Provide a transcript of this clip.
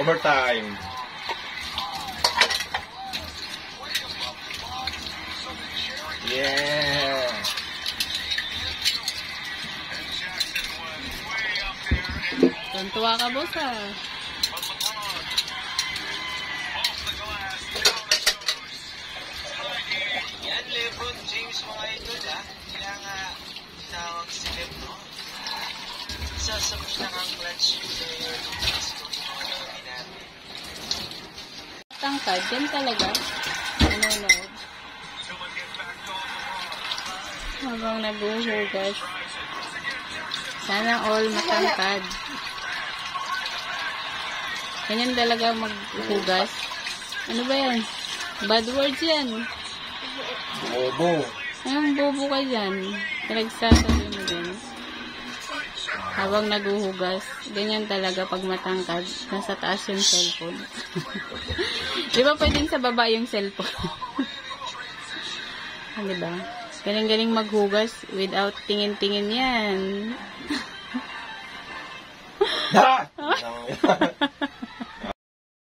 Overtime. Yeah. Tuntua ka, boss, ah. Yan, LeBron James, mga idol, ha? Kaya nga, tawag si LeBron. Sasabot lang ang clutch player ng history ng mga natin. Tangkad, yan talaga. Nanonood. Habang naguhugas. Sana all matangkad. Ganyan talaga maghugas. Ano ba yan? Bad words yan. Bobo. Anong bobo ka dyan? Pinagsasabi mo din. Habang naguhugas. Ganyan talaga pag matangkad. Nasa taas yung cellphone. Di ba pwedeng sa baba yung cellphone? Di ba? Galing-galing maghugas without tingin-tingin yan. Ha!